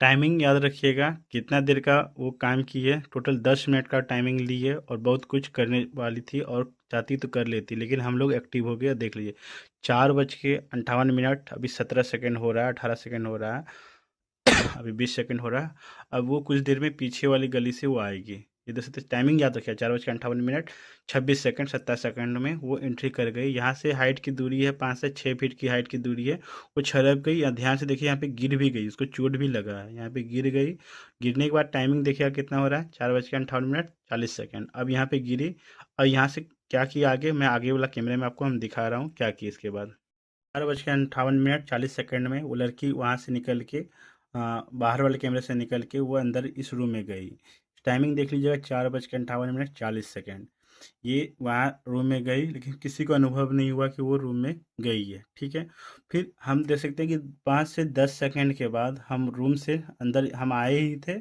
Timing याद रखिएगा कितना देर का वो काम की है। टोटल 10 मिनट का टाइमिंग ली है और बहुत कुछ करने वाली थी और चाहती तो कर लेती, लेकिन हम लोग एक्टिव हो गए। देख लीजिए 4:58, अभी 17 सेकेंड हो रहा है, 18 सेकेंड हो रहा है, अभी 20 सेकेंड हो रहा है। अब वो कुछ देर में पीछे वाली गली से वो आएगी। इधर से टाइमिंग याद रखिए, 4:58, 26 सेकेंड, 17 सेकेंड में वो एंट्री कर गई। यहाँ से हाइट की दूरी है, 5 से 6 फीट की हाइट की दूरी है। वो छलक गई, यहाँ ध्यान से देखिए, यहाँ पे गिर भी गई, उसको चोट भी लगा है, यहाँ पे गिर गई। गिरने के बाद टाइमिंग देखिए कितना हो रहा है, 4:58, 40 सेकेंड। अब यहाँ पे गिरी और यहाँ से क्या किया आगे, मैं आगे वाला कैमरे में आपको हम दिखा रहा हूँ क्या किया इसके बाद। 4:58, 40 सेकेंड में वो लड़की वहाँ से निकल के बाहर वाले कैमरे से निकल के वो अंदर इस रूम में गई। टाइमिंग देख लीजिएगा, 4:58, 40 सेकेंड। ये वहाँ रूम में गई, लेकिन किसी को अनुभव नहीं हुआ कि वो रूम में गई है। ठीक है, फिर हम देख सकते हैं कि 5 से 10 सेकेंड के बाद हम रूम से अंदर हम आए ही थे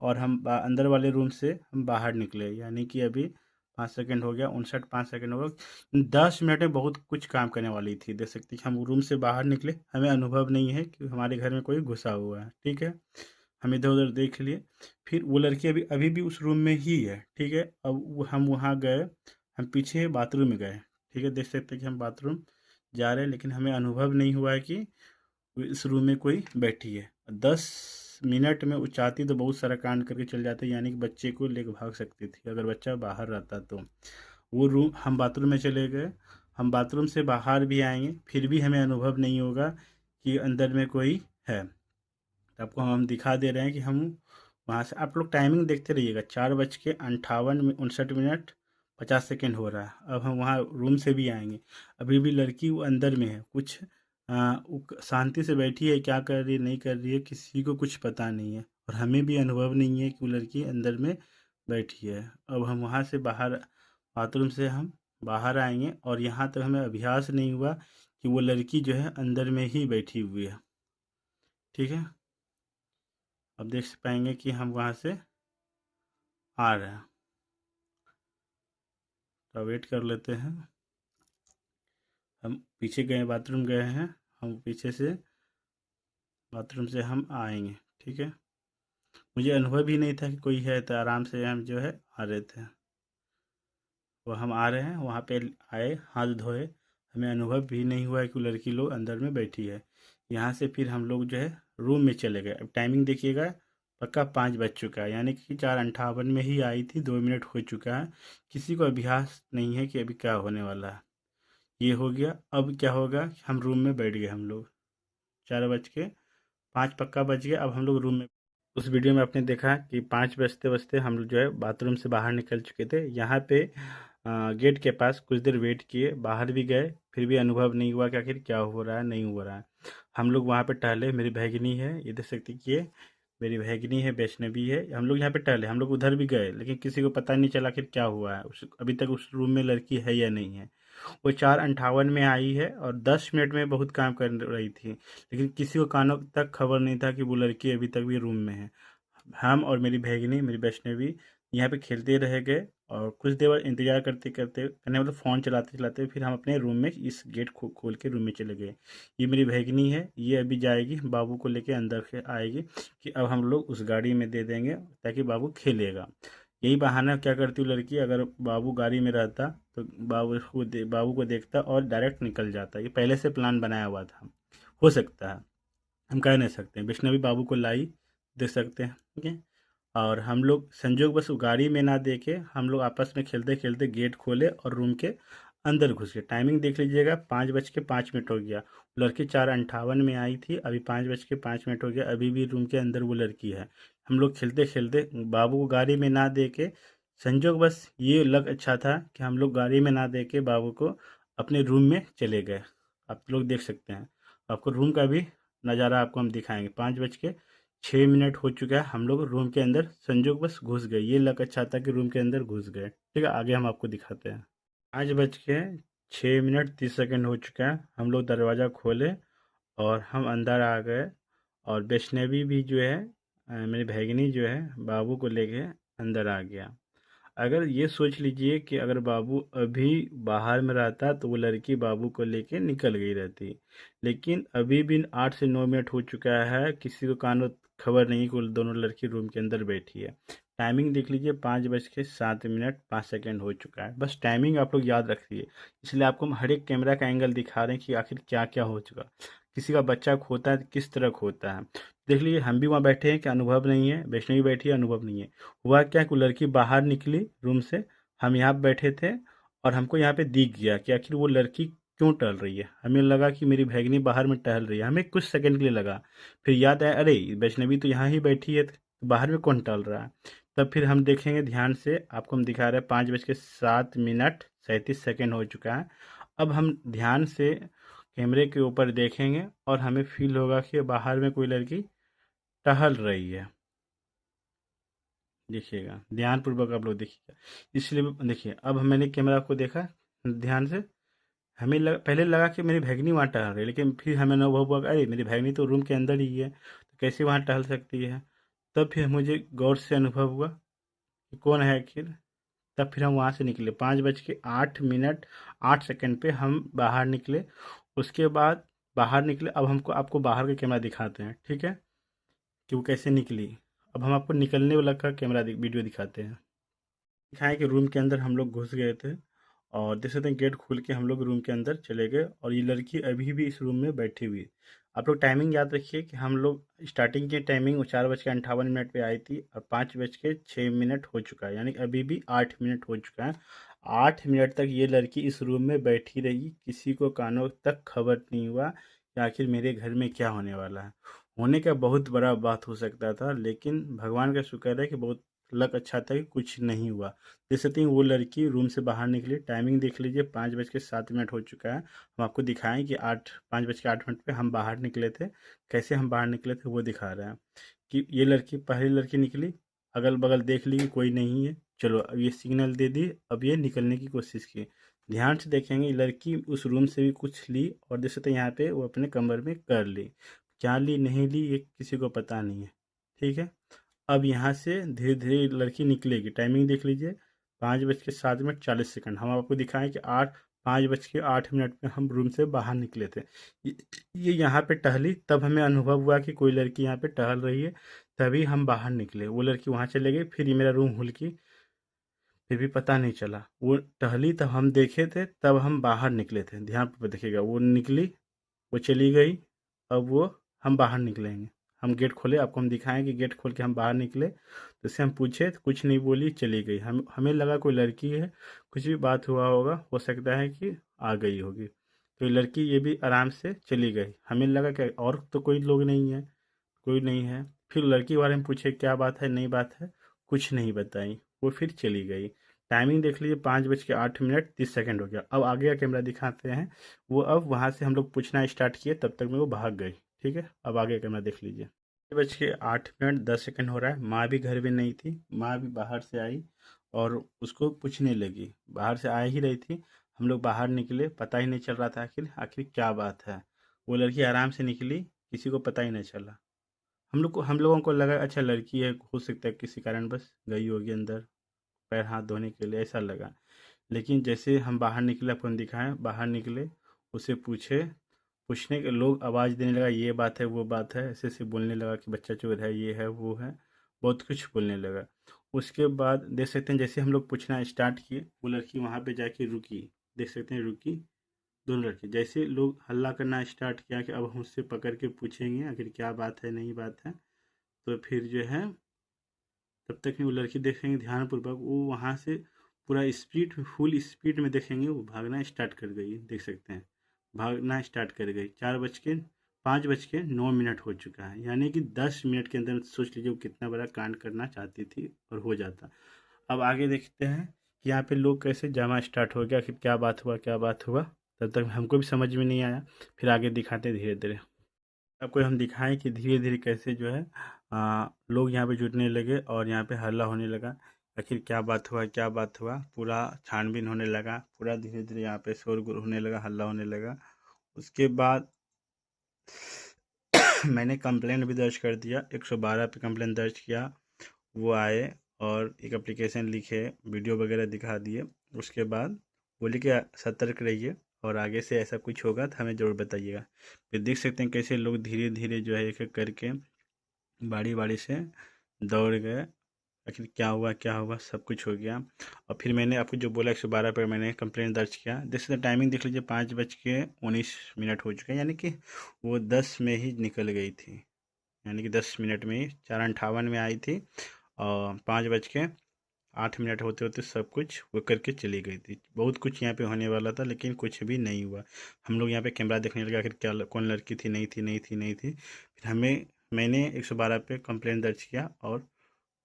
और हम अंदर वाले रूम से हम बाहर निकले, यानी कि अभी 5 सेकेंड हो गया, 59 5 सेकेंड हो गया। 10 मिनट में बहुत कुछ काम करने वाली थी। देख सकते हैं कि हम रूम से बाहर निकले, हमें अनुभव नहीं है कि हमारे घर में कोई घुसा हुआ है। ठीक है, हम इधर उधर देख लिए। फिर वो लड़की अभी अभी भी उस रूम में ही है। ठीक है, अब हम वहाँ गए, हम पीछे बाथरूम में गए। ठीक है, देख सकते हैं कि हम बाथरूम जा रहे हैं, लेकिन हमें अनुभव नहीं हुआ है कि इस रूम में कोई बैठी है। 10 मिनट में वो चाहती तो बहुत सारा कांड करके चल जाते, यानी कि बच्चे को लेकर भाग सकती थी अगर बच्चा बाहर रहता तो। वो रूम, हम बाथरूम में चले गए, हम बाथरूम से बाहर भी आएंगे फिर भी हमें अनुभव नहीं होगा कि अंदर में कोई है। तो आपको हम दिखा दे रहे हैं कि हम वहाँ से, आप लोग टाइमिंग देखते रहिएगा, 4:58, 59, 50 सेकेंड हो रहा है। अब हम वहाँ रूम से भी आएंगे, अभी भी लड़की वो अंदर में है। कुछ वो शांति से बैठी है, क्या कर रही है नहीं कर रही है किसी को कुछ पता नहीं है, और हमें भी अनुभव नहीं है कि वो लड़की अंदर में बैठी है। अब हम वहाँ से बाहर, बाथरूम से हम बाहर आएंगे, और यहाँ तक हमें अभ्यास नहीं हुआ कि वो लड़की जो है अंदर में ही बैठी हुई है। ठीक है, अब देख पाएंगे कि हम वहाँ से आ रहे हैं, तो वेट कर लेते हैं। हम पीछे गए, बाथरूम गए हैं, हम पीछे से बाथरूम से हम आएंगे। ठीक है, मुझे अनुभव ही नहीं था कि कोई है, तो आराम से हम जो है आ रहे थे। वो हम आ रहे हैं, वहाँ पे आए, हाथ धोए, हमें अनुभव भी नहीं हुआ कि वो लड़की लोग अंदर में बैठी है। यहाँ से फिर हम लोग जो है रूम में चले गए। अब टाइमिंग देखिएगा, पक्का 5 बज चुका है, यानी कि 4:58 में ही आई थी, 2 मिनट हो चुका है। किसी को अभ्यास नहीं है कि अभी क्या होने वाला है। ये हो गया, अब क्या होगा, हम रूम में बैठ गए हम लोग। 4:05 पक्का बज गया, अब हम लोग रूम में। उस वीडियो में आपने देखा कि 5 बजते बजते हम लोग जो है बाथरूम से बाहर निकल चुके थे। यहाँ पे गेट के पास कुछ देर वेट किए, बाहर भी गए, फिर भी अनुभव नहीं हुआ कि आखिर क्या हो रहा है नहीं हो रहा है। हम लोग वहाँ पे टहले, मेरी भैगिनी है, ये देख सकते कि ये मेरी भैगिनी है, वैष्णवी है। हम लोग यहाँ पे टहले, हम लोग उधर भी गए, लेकिन किसी को पता नहीं चला आखिर क्या हुआ है, अभी तक उस रूम में लड़की है या नहीं है। वो 4:58 में आई है और 10 मिनट में बहुत काम कर रही थी, लेकिन किसी को कानों तक खबर नहीं था कि वो लड़की अभी तक भी रूम में है। हम और मेरी भैगिनी, मेरी वैष्णवी यहाँ पे खेलते रह गए, और कुछ देर इंतजार करते करते, करने मतलब फ़ोन चलाते चलाते, फिर हम अपने रूम में इस गेट खोल के रूम में चले गए। ये मेरी भैगिनी है, ये अभी जाएगी बाबू को लेके अंदर के आएगी कि अब हम लोग उस गाड़ी में दे देंगे ताकि बाबू खेलेगा। यही बहाना क्या करती हूँ लड़की, अगर बाबू गाड़ी में रहता तो बाबू को देखता और डायरेक्ट निकल जाता। ये पहले से प्लान बनाया हुआ था, हो सकता है, हम कह नहीं सकते। वैष्णवी बाबू को लाई, देख सकते हैं। ठीक है, और हम लोग संजोग बस वो गाड़ी में ना देखे, हम लोग आपस में खेलते खेलते गेट खोले और रूम के अंदर घुस गए। टाइमिंग देख लीजिएगा, 5:05 हो गया। लड़की 4:58 में आई थी, अभी 5:05 हो गया, अभी भी रूम के अंदर वो लड़की है। हम लोग खेलते खेलते बाबू को गाड़ी में ना दे के, संजोग बस ये लग अच्छा था कि हम लोग गाड़ी में ना दे के बाबू को अपने रूम में चले गए। आप लोग देख सकते हैं, आपको रूम का भी नज़ारा आपको हम दिखाएंगे। 5:06 हो चुका है, हम लोग रूम के अंदर संजोग बस घुस गए, ये लग अच्छा था कि रूम के अंदर घुस गए। ठीक है, आगे हम आपको दिखाते हैं। 5:06 30 हो चुका है, हम लोग दरवाज़ा खोले और हम अंदर आ गए, और वैष्णवी भी जो है, मेरी भैगिनी जो है बाबू को लेके अंदर आ गया। अगर ये सोच लीजिए कि अगर बाबू अभी बाहर में रहता तो वो लड़की बाबू को लेके निकल गई रहती, लेकिन अभी भी 8 से 9 मिनट हो चुका है, किसी को कानो खबर नहीं कि वो दोनों लड़की रूम के अंदर बैठी है। टाइमिंग देख लीजिए, 5:07 हो चुका है। बस टाइमिंग आप लोग याद रखिए, इसलिए आपको हम हर एक कैमरा का एंगल दिखा रहे हैं कि आखिर क्या क्या हो चुका। किसी का बच्चा खोता है तो किस तरह खोता है। देख लीजिए, हम भी वहाँ बैठे हैं कि अनुभव नहीं है, वैष्णवी बैठी है, अनुभव नहीं है। हुआ क्या कि लड़की बाहर निकली रूम से, हम यहाँ बैठे थे और हमको यहाँ पे दिख गया कि आखिर वो लड़की क्यों टहल रही है। हमें लगा कि मेरी भैगनी बाहर में टहल रही है, हमें कुछ सेकंड के लिए लगा। फिर याद आया, अरे वैष्णवी तो यहाँ ही बैठी है, तो बाहर में कौन टहल रहा है। तब फिर हम देखेंगे ध्यान से, आपको हम दिखा रहे हैं 5:07 हो चुका है। अब हम ध्यान से कैमरे के ऊपर देखेंगे और हमें फील होगा कि बाहर में कोई लड़की टहल रही है। देखिएगा, ध्यानपूर्वक आप लोग देखिएगा। इसलिए देखिए, अब मैंने कैमरा को देखा ध्यान से, पहले लगा कि मेरी भैगनी वहाँ टहल रही है, लेकिन फिर हमें अनुभव हुआ कि अरे मेरी भैगनी तो रूम के अंदर ही है, तो कैसे वहाँ टहल सकती है। तब फिर मुझे गौर से अनुभव हुआ कि कौन है आखिर। तब फिर हम वहाँ से निकले, 5:08 पे हम बाहर निकले। उसके बाद बाहर निकले, अब हमको आपको बाहर का कैमरा दिखाते हैं, ठीक है, कि वो कैसे निकली। अब हम आपको निकलने वाला का कैमरा वीडियो दिखाते हैं। दिखाएं कि रूम के अंदर हम लोग घुस गए थे और देख सकते हैं गेट खोल के हम लोग रूम के अंदर चले गए और ये लड़की अभी भी इस रूम में बैठी हुई है। आप लोग टाइमिंग याद रखिए कि हम लोग स्टार्टिंग की टाइमिंग 4:58 पे आई थी और 5:06 हो चुका है, यानी अभी भी 8 मिनट हो चुका है। 8 मिनट तक ये लड़की इस रूम में बैठी रही, किसी को कानों तक खबर नहीं हुआ कि आखिर मेरे घर में क्या होने वाला है। होने का बहुत बड़ा बात हो सकता था, लेकिन भगवान का शुक्र है कि बहुत लक अच्छा था कि कुछ नहीं हुआ। देख सकते हैं वो लड़की रूम से बाहर निकली, टाइमिंग देख लीजिए, 5:07 हो चुका है। हम आपको दिखाएं कि 5:08 पे हम बाहर निकले थे। कैसे हम बाहर निकले थे वो दिखा रहे हैं कि ये लड़की, पहली लड़की निकली, अगल बगल देख ली कि कोई नहीं है, चलो अब ये सिग्नल दे दी, अब ये निकलने की कोशिश की। ध्यान से देखेंगे, लड़की उस रूम से भी कुछ ली और देख सकते हैं यहाँ पे वो अपने कमर में कर ली। क्या ली नहीं ली ये किसी को पता नहीं है, ठीक है। अब यहाँ से धीरे धीरे लड़की निकलेगी, टाइमिंग देख लीजिए, 5:07 हम आपको दिखाएं कि 5:08 पे हम रूम से बाहर निकले थे। ये यहाँ पे टहली, तब हमें अनुभव हुआ कि कोई लड़की यहाँ पे टहल रही है, तभी हम बाहर निकले। वो लड़की वहाँ चले गई, फिर ये मेरा रूम हुलकी, फिर भी पता नहीं चला। वो टहली तब हम देखे थे, तब हम बाहर निकले थे। ध्यान पे देखिएगा, वो निकली, वो चली गई, अब वो हम बाहर निकलेंगे। हम गेट खोले, आपको हम दिखाएं कि गेट खोल के हम बाहर निकले, तो उससे हम पूछे तो कुछ नहीं बोली, चली गई। हमें लगा कोई लड़की है, कुछ भी बात हुआ होगा, हो सकता है कि आ गई होगी। तो ये लड़की ये भी आराम से चली गई। हमें लगा कि और तो कोई लोग नहीं है, कोई नहीं है। फिर लड़की के बारे में पूछे क्या बात है, नहीं बात है, कुछ नहीं बताई, वो फिर चली गई। टाइमिंग देख लीजिए, 5:08 हो गया। अब आगे का कैमरा दिखाते हैं। वो अब वहाँ से हम लोग पूछना स्टार्ट किए, तब तक में वो भाग गई, ठीक है। अब आगे का कैमरा देख लीजिए, 5:08 हो रहा है। माँ भी घर में नहीं थी, माँ भी बाहर से आई और उसको पूछने लगी, बाहर से आ ही रही थी। हम लोग बाहर निकले, पता ही नहीं चल रहा था आखिर आखिर क्या बात है। वो लड़की आराम से निकली, किसी को पता ही नहीं चला। हम लोगों को लगा अच्छा लड़की है, हो सकता है किसी कारण बस गई होगी अंदर पैर हाथ धोने के लिए, ऐसा लगा। लेकिन जैसे हम बाहर निकले, आपको हम दिखाएं, बाहर निकले, उसे पूछने के लोग आवाज़ देने लगा, ये बात है वो बात है, ऐसे ऐसे बोलने लगा कि बच्चा चोर है, ये है वो है, बहुत कुछ बोलने लगा। उसके बाद देख सकते हैं, जैसे हम लोग पूछना स्टार्ट किए, वो लड़की वहाँ पे जाके रुकी। देख सकते हैं रुकी, दोनों लड़के। जैसे लोग हल्ला करना स्टार्ट किया कि अब हम उससे पकड़ के पूछेंगे आखिर क्या बात है, नहीं बात है, तो फिर जो है तब तक में वो लड़की देखेंगे ध्यानपूर्वक, वो वहाँ से पूरा स्पीड, फुल स्पीड में देखेंगे, वो भागना स्टार्ट कर गई। देख सकते हैं भागना स्टार्ट कर गई। 5:05 हो चुका है, यानी कि 10 मिनट के अंदर सोच लीजिए वो कितना बड़ा कांड करना चाहती थी और हो जाता। अब आगे देखते हैं कि यहाँ पे लोग कैसे जमा स्टार्ट हो गया कि क्या बात हुआ क्या बात हुआ। तब तक हमको भी समझ में नहीं आया, फिर आगे दिखाते धीरे धीरे। आपको हम दिखाएं कि धीरे धीरे कैसे जो है लोग यहाँ पे जुटने लगे और यहाँ पे हल्ला होने लगा। आखिर क्या बात हुआ क्या बात हुआ, पूरा छानबीन होने लगा, पूरा धीरे धीरे यहाँ पे शोरगुल होने लगा, हल्ला होने लगा। उसके बाद मैंने कंप्लेंट भी दर्ज कर दिया, 112 पे कंप्लेंट दर्ज किया। वो आए और एक एप्लीकेशन लिखे, वीडियो वगैरह दिखा दिए। उसके बाद बोले कि सतर्क रहिए और आगे से ऐसा कुछ होगा तो हमें ज़रूर बताइएगा। फिर देख सकते हैं कैसे लोग धीरे धीरे जो है एक एक करके बारी बारी से दौड़ गए। आखिर क्या हुआ सब कुछ हो गया। और फिर मैंने आपको जो बोला 112 पर मैंने कंप्लेंट दर्ज किया। देख सकते टाइमिंग देख लीजिए, 5:19 हो चुके हैं, यानी कि वो 10 में ही निकल गई थी, यानी कि 10 मिनट में ही 4:58 में आई थी और 5:08 होते होते सब कुछ वो करके चली गई थी। बहुत कुछ यहाँ पे होने वाला था लेकिन कुछ भी नहीं हुआ। हम लोग यहाँ पे कैमरा देखने लगे आखिर क्या कौन लड़की थी, नहीं थी। फिर मैंने 112 पे कंप्लेंट दर्ज किया और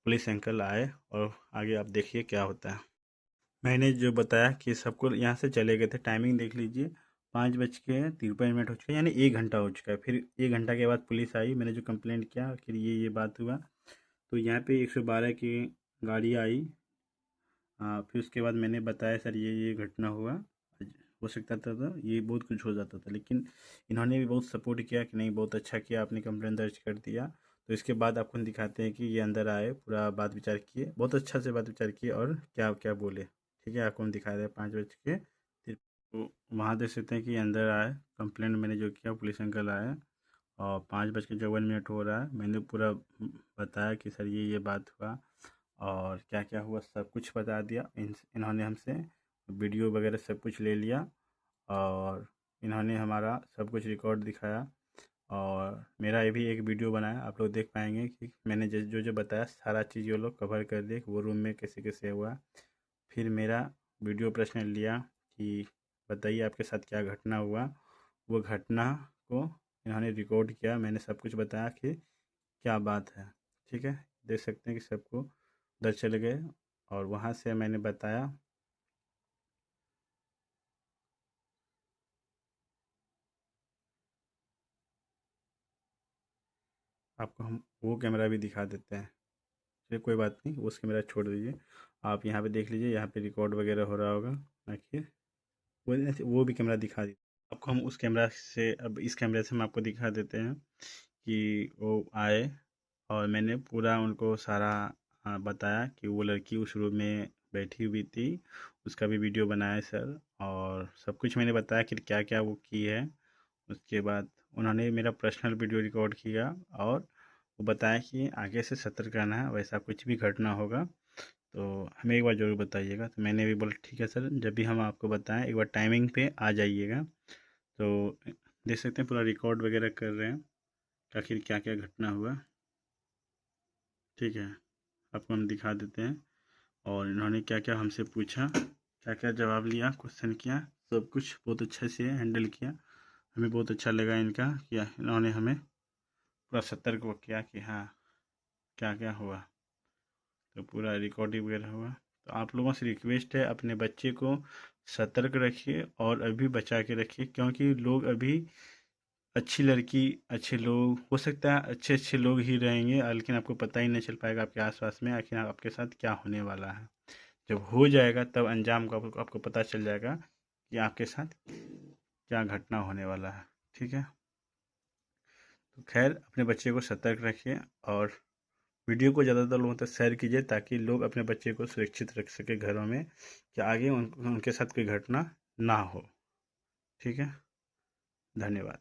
पुलिस अंकल आए और आगे आप देखिए क्या होता है। मैंने जो बताया कि सबको यहाँ से चले गए थे, टाइमिंग देख लीजिए, 5:53 हो चुका है, यानी 1 घंटा हो चुका है। फिर 1 घंटा के बाद पुलिस आई, मैंने जो कंप्लेंट किया फिर ये बात हुआ। तो यहाँ पे 112 की गाड़ी आई। हाँ, फिर उसके बाद मैंने बताया सर ये घटना हुआ, हो सकता था ये बहुत कुछ हो जाता था, लेकिन इन्होंने भी बहुत सपोर्ट किया कि नहीं बहुत अच्छा किया आपने कंप्लेंट दर्ज कर दिया। तो इसके बाद आपको दिखाते हैं कि ये अंदर आए, पूरा बात विचार किए, बहुत अच्छा से बात विचार किए और क्या क्या बोले। ठीक है, आपको हम दिखा रहे हैं 5 बज के। तो वहाँ देख सकते हैं कि अंदर आए, कंप्लेंट मैंने जो किया पुलिस अंकल आए और 5:54 हो रहा है। मैंने पूरा बताया कि सर ये बात हुआ और क्या क्या हुआ सब कुछ बता दिया। इन्होंने हमसे वीडियो वगैरह सब कुछ ले लिया और इन्होंने हमारा सब कुछ रिकॉर्ड दिखाया और मेरा ये भी एक वीडियो बनाया, आप लोग देख पाएंगे कि मैंने जो बताया सारा चीज़ ये लोग कवर कर दिए कि वो रूम में कैसे कैसे हुआ। फिर मेरा वीडियो प्रश्न लिया कि बताइए आपके साथ क्या घटना हुआ। वो घटना को इन्होंने रिकॉर्ड किया, मैंने सब कुछ बताया कि क्या बात है। ठीक है, देख सकते हैं कि सबको उधर चले गए और वहाँ से मैंने बताया। आपको हम वो कैमरा भी दिखा देते हैं। चलिए कोई बात नहीं, उस कैमरा छोड़ दीजिए, आप यहाँ पे देख लीजिए, यहाँ पे रिकॉर्ड वगैरह हो रहा होगा। देखिए वो भी कैमरा दिखा दी। आपको हम उस कैमरा से, अब इस कैमरे से हम आपको दिखा देते हैं कि वो आए और मैंने पूरा उनको सारा बताया कि वो लड़की उस रूम में बैठी हुई थी, उसका भी वीडियो बनाया सर और सब कुछ मैंने बताया कि क्या क्या वो की है। उसके बाद उन्होंने मेरा पर्सनल वीडियो रिकॉर्ड किया और वो बताया कि आगे से सतर्क रहना है, वैसा कुछ भी घटना होगा तो हमें एक बार ज़रूर बताइएगा। तो मैंने भी बोला ठीक है सर, जब भी हम आपको बताएं एक बार टाइमिंग पे आ जाइएगा। तो देख सकते हैं पूरा रिकॉर्ड वगैरह कर रहे हैं कि आखिर क्या क्या घटना हुआ। ठीक है, आपको हम दिखा देते हैं और इन्होंने क्या क्या हमसे पूछा, क्या क्या जवाब लिया, क्वेश्चन किया, सब कुछ बहुत अच्छे से हैंडल किया। हमें बहुत अच्छा लगा इनका कि इन्होंने हमें पूरा सतर्क किया कि हाँ क्या क्या हुआ। तो पूरा रिकॉर्डिंग वगैरह हुआ। तो आप लोगों से रिक्वेस्ट है अपने बच्चे को सतर्क रखिए और अभी बचा के रखिए, क्योंकि लोग अभी अच्छी लड़की अच्छे लोग हो सकता है अच्छे अच्छे लोग ही रहेंगे, लेकिन आपको पता ही नहीं चल पाएगा आपके आसपास में आखिर आपके साथ क्या होने वाला है। जब हो जाएगा तब अंजाम का आपको पता चल जाएगा कि आपके साथ क्या घटना होने वाला है। ठीक है, तो खैर अपने बच्चे को सतर्क रखिए और वीडियो को ज़्यादातर लोगों तक शेयर कीजिए ताकि लोग अपने बच्चे को सुरक्षित रख सके घरों में, कि आगे उनके साथ कोई घटना ना हो। ठीक है, धन्यवाद।